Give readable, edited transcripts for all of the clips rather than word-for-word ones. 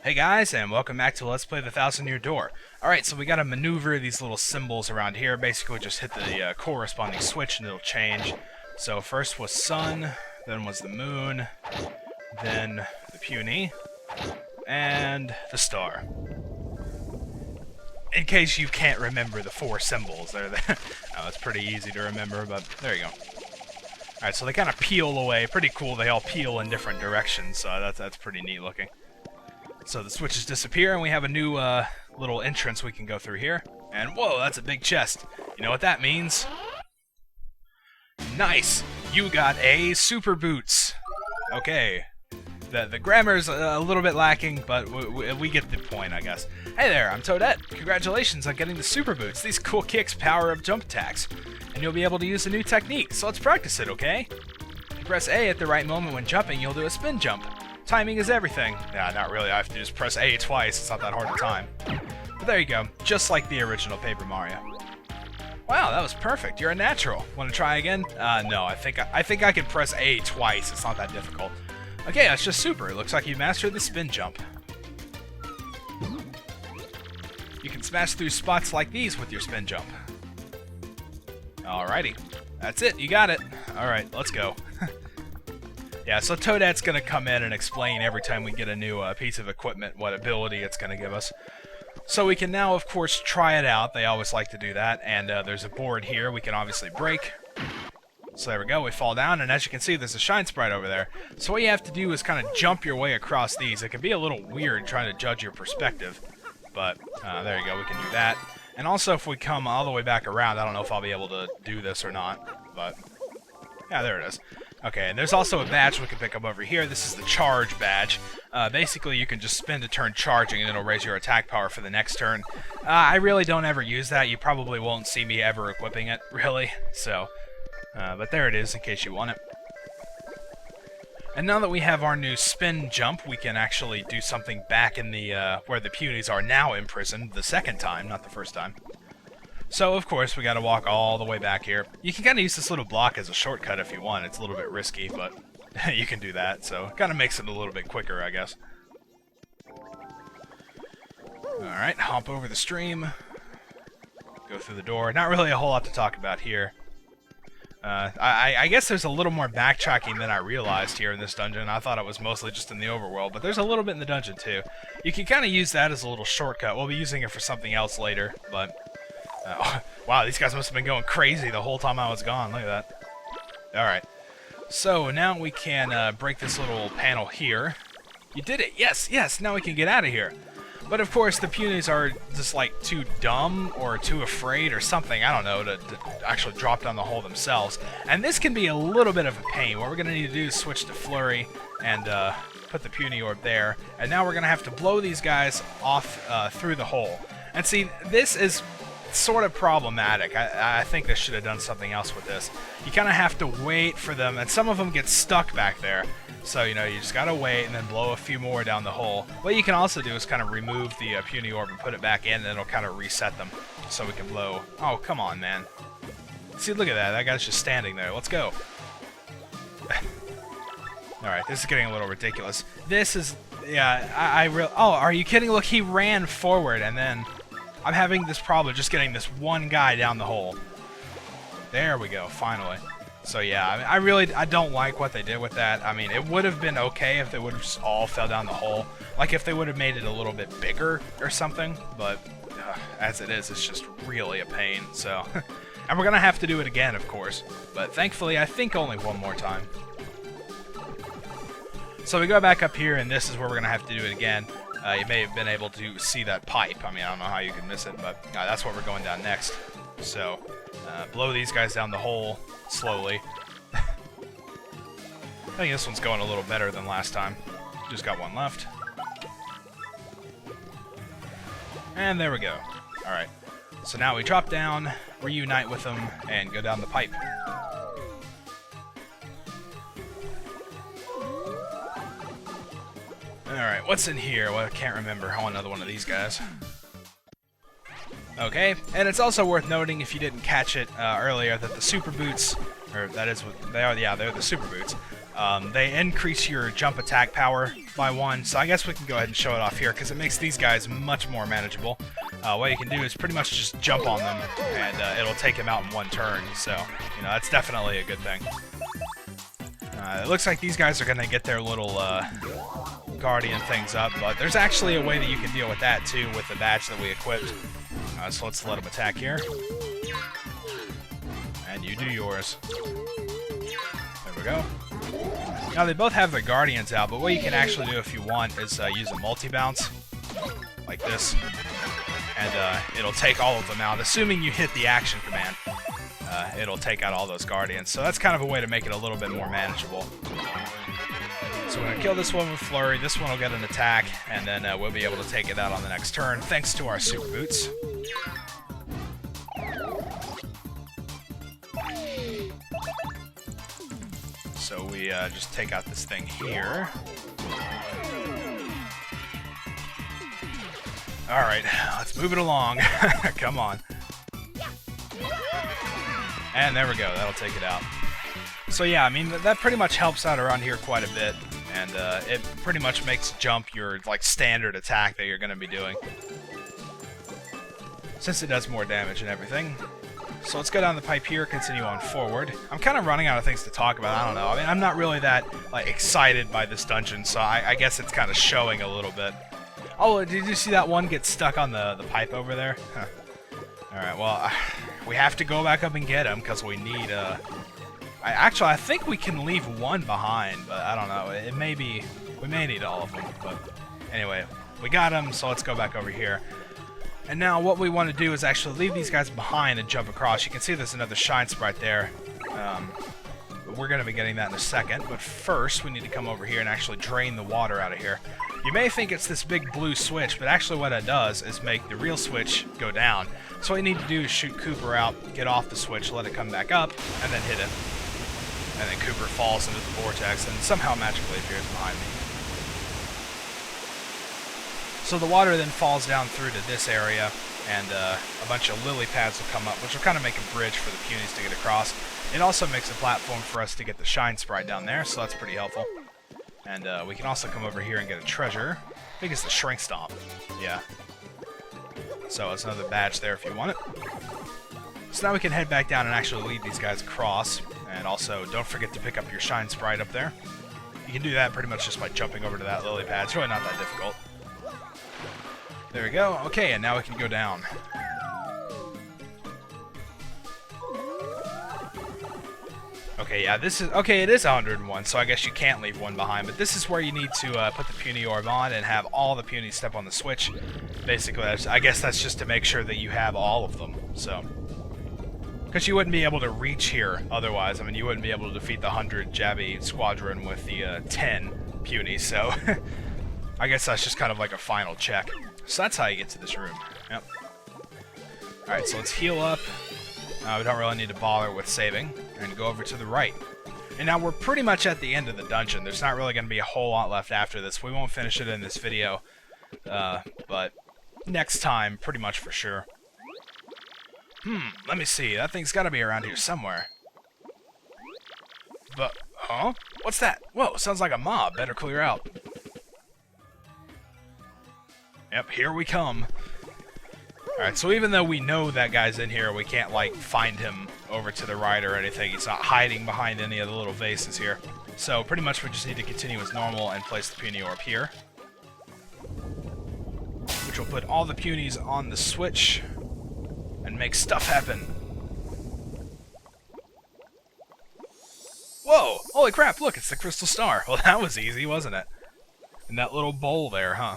Hey guys, and welcome back to Let's Play the Thousand Year Door. Alright, so we gotta maneuver these little symbols around here. Basically just hit the corresponding switch and it'll change. So first was sun, then was the moon, then the puny, and the star. In case you can't remember the four symbols, they're there. Oh, it's pretty easy to remember, but there you go. Alright, so they kind of peel away. Pretty cool, they all peel in different directions, so that's pretty neat looking. So the switches disappear, and we have a new little entrance we can go through here. And whoa, that's a big chest. You know what that means? Nice! You got a super boots. Okay. The grammar's a little bit lacking, but we get the point, I guess. Hey there, I'm Toadette. Congratulations on getting the super boots. These cool kicks power up jump attacks, and you'll be able to use a new technique, so let's practice it, okay? If you press A at the right moment when jumping, you'll do a spin jump. Timing is everything. Nah, not really. I have to just press A twice. It's not that hard to time. But there you go. Just like the original Paper Mario. Wow, that was perfect. You're a natural. Want to try again? No. I think I can press A twice. It's not that difficult. Okay, that's just super. It looks like you mastered the spin jump. You can smash through spots like these with your spin jump. Alrighty. That's it. You got it. Alright, let's go. Yeah, so Toadette's going to come in and explain every time we get a new piece of equipment what ability it's going to give us. So we can now, of course, try it out. They always like to do that. And there's a board here we can obviously break. So there we go. We fall down, and as you can see, there's a shine sprite over there. So what you have to do is kind of jump your way across these. It can be a little weird trying to judge your perspective. But there you go. We can do that. And also, if we come all the way back around, I don't know if I'll be able to do this or not. But yeah, there it is. Okay, and there's also a badge we can pick up over here. This is the charge badge. Basically, you can just spend a turn charging, and it'll raise your attack power for the next turn. I really don't ever use that. You probably won't see me ever equipping it, really. So, but there it is, in case you want it. And now that we have our new spin jump, we can actually do something back in the where the Punies are now imprisoned, the second time, not the first time. So, of course, we gotta walk all the way back here. You can kind of use this little block as a shortcut if you want. It's a little bit risky, but you can do that. So, it kind of makes it a little bit quicker, I guess. Alright, hop over the stream. Go through the door. Not really a whole lot to talk about here. I guess there's a little more backtracking than I realized here in this dungeon. I thought it was mostly just in the overworld, but there's a little bit in the dungeon, too. You can kind of use that as a little shortcut. We'll be using it for something else later, but... wow, these guys must have been going crazy the whole time I was gone. Look at that. Alright. So, now we can break this little panel here. You did it! Yes, yes! Now we can get out of here. But of course, the Punies are just like too dumb or too afraid or something, I don't know, to actually drop down the hole themselves. And this can be a little bit of a pain. What we're going to need to do is switch to Flurry and put the Puny Orb there. And now we're going to have to blow these guys off through the hole. And see, this is sort of problematic. I think they should have done something else with this. You kind of have to wait for them, and some of them get stuck back there. So, you know, you just gotta wait and then blow a few more down the hole. What you can also do is kind of remove the Puny Orb and put it back in, and it'll kind of reset them. So we can blow... Oh, come on, man. See, look at that. That guy's just standing there. Let's go. Alright, this is getting a little ridiculous. This is... Yeah, Oh, are you kidding? Look, he ran forward, and then... I'm having this problem just getting this one guy down the hole. There we go, finally. So yeah, I mean, I don't like what they did with that. I mean, it would have been okay if they would have just all fell down the hole. Like if they would have made it a little bit bigger or something. But as it is, it's just really a pain. So, and we're gonna have to do it again, of course. But thankfully, I think only one more time. So we go back up here, and this is where we're gonna have to do it again. You may have been able to see that pipe. I mean, I don't know how you can miss it, but that's what we're going down next. So, blow these guys down the hole slowly. I think this one's going a little better than last time. Just got one left. And there we go. Alright. So now we drop down, reunite with them, and go down the pipe. Alright, what's in here? Well, I can't remember. I want another one of these guys. Okay, and it's also worth noting, if you didn't catch it earlier, that the super boots, or that is what they are, yeah, they're the super boots. They increase your jump attack power by 1, so I guess we can go ahead and show it off here, because it makes these guys much more manageable. What you can do is pretty much just jump on them, and it'll take them out in 1 turn, so, you know, that's definitely a good thing. It looks like these guys are going to get their little guardian things up, but there's actually a way that you can deal with that, too, with the badge that we equipped. So let's let them attack here. And you do yours. There we go. Now, they both have their guardians out, but what you can actually do if you want is use a multi-bounce, like this, and it'll take all of them out, assuming you hit the action command. It'll take out all those guardians, so that's kind of a way to make it a little bit more manageable. So we're going to kill this one with Flurry, this one will get an attack, and then we'll be able to take it out on the next turn, thanks to our Super Boots. So we just take out this thing here. Alright, let's move it along. Come on. And there we go, that'll take it out. So yeah, I mean, that pretty much helps out around here quite a bit. And it pretty much makes jump your, like, standard attack that you're going to be doing, since it does more damage and everything. So let's go down the pipe here, continue on forward. I'm kind of running out of things to talk about, I don't know. I mean, I'm not really that, like, excited by this dungeon, so I guess it's kind of showing a little bit. Oh, did you see that one get stuck on the pipe over there? Huh. Alright, well, we have to go back up and get him, because we need, Actually, I think we can leave one behind, but I don't know. It may be... We may need all of them, but... Anyway, we got him, so let's go back over here. And now what we want to do is actually leave these guys behind and jump across. You can see there's another shine sprite there. But we're going to be getting that in a second. But first, we need to come over here and actually drain the water out of here. You may think it's this big blue switch, but actually what it does is make the real switch go down. So what you need to do is shoot Cooper out, get off the switch, let it come back up, and then hit it. And then Cooper falls into the vortex and somehow magically appears behind me. So the water then falls down through to this area, and a bunch of lily pads will come up, which will kind of make a bridge for the Punies to get across. It also makes a platform for us to get the shine sprite down there, so that's pretty helpful. And we can also come over here and get a treasure. I think it's the Shrink Stomp. Yeah. So it's another badge there if you want it. So now we can head back down and actually lead these guys across. And also, don't forget to pick up your shine sprite up there. You can do that pretty much just by jumping over to that lily pad. It's really not that difficult. There we go. Okay, and now we can go down. Okay, yeah, this is... Okay, it is 101, so I guess you can't leave one behind. But this is where you need to put the Puny Orb on and have all the Punies step on the switch. Basically, I guess that's just to make sure that you have all of them, so... Because you wouldn't be able to reach here otherwise. I mean, you wouldn't be able to defeat the 100 Jabby squadron with the 10 Punies, so... I guess that's just kind of like a final check. So that's how you get to this room. Yep. Alright, so let's heal up. We don't really need to bother with saving. And go over to the right. And now we're pretty much at the end of the dungeon. There's not really going to be a whole lot left after this. We won't finish it in this video. But next time, pretty much for sure. Let me see. That thing's got to be around here somewhere. But, huh? What's that? Whoa, sounds like a mob. Better clear out. Yep, here we come. Alright, so even though we know that guy's in here, we can't, like, find him over to the right or anything. He's not hiding behind any of the little vases here. So, pretty much we just need to continue as normal and place the Puny Orb here. Which will put all the Punies on the switch and make stuff happen. Whoa! Holy crap, look, it's the Crystal Star. Well, that was easy, wasn't it? In that little bowl there, huh?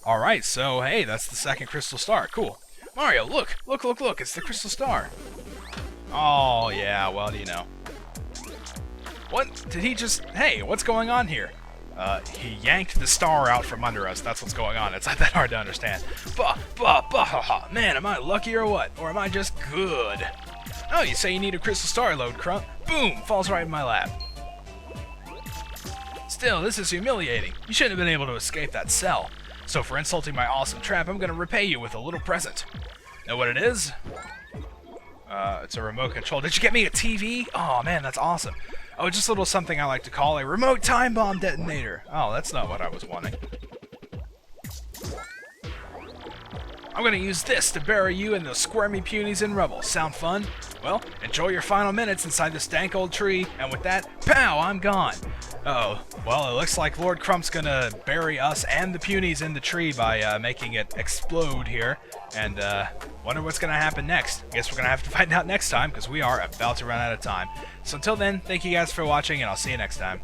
Alright, so, hey, that's the second Crystal Star. Cool. Mario, look! Look, look, look! It's the Crystal Star! Oh, yeah, well, you know. What? Did he just... Hey, what's going on here? He yanked the star out from under us. That's what's going on. It's not that hard to understand. Ha. Man, am I lucky or what? Or am I just good? Oh, you say you need a Crystal Star load, Crump. Boom! Falls right in my lap. Still, this is humiliating. You shouldn't have been able to escape that cell. So for insulting my awesome trap, I'm gonna repay you with a little present. Know what it is? It's a remote control. Did you get me a TV? Oh man, that's awesome. Oh, just a little something I like to call a remote time bomb detonator. Oh, that's not what I was wanting. I'm gonna use this to bury you and those squirmy punies in rubble. Sound fun? Well, enjoy your final minutes inside this dank old tree, and with that, pow, I'm gone. Uh-oh. Well, it looks like Lord Crump's gonna bury us and the punies in the tree by making it explode here. And, wonder what's gonna happen next. Guess we're gonna have to find out next time, because we are about to run out of time. So until then, thank you guys for watching, and I'll see you next time.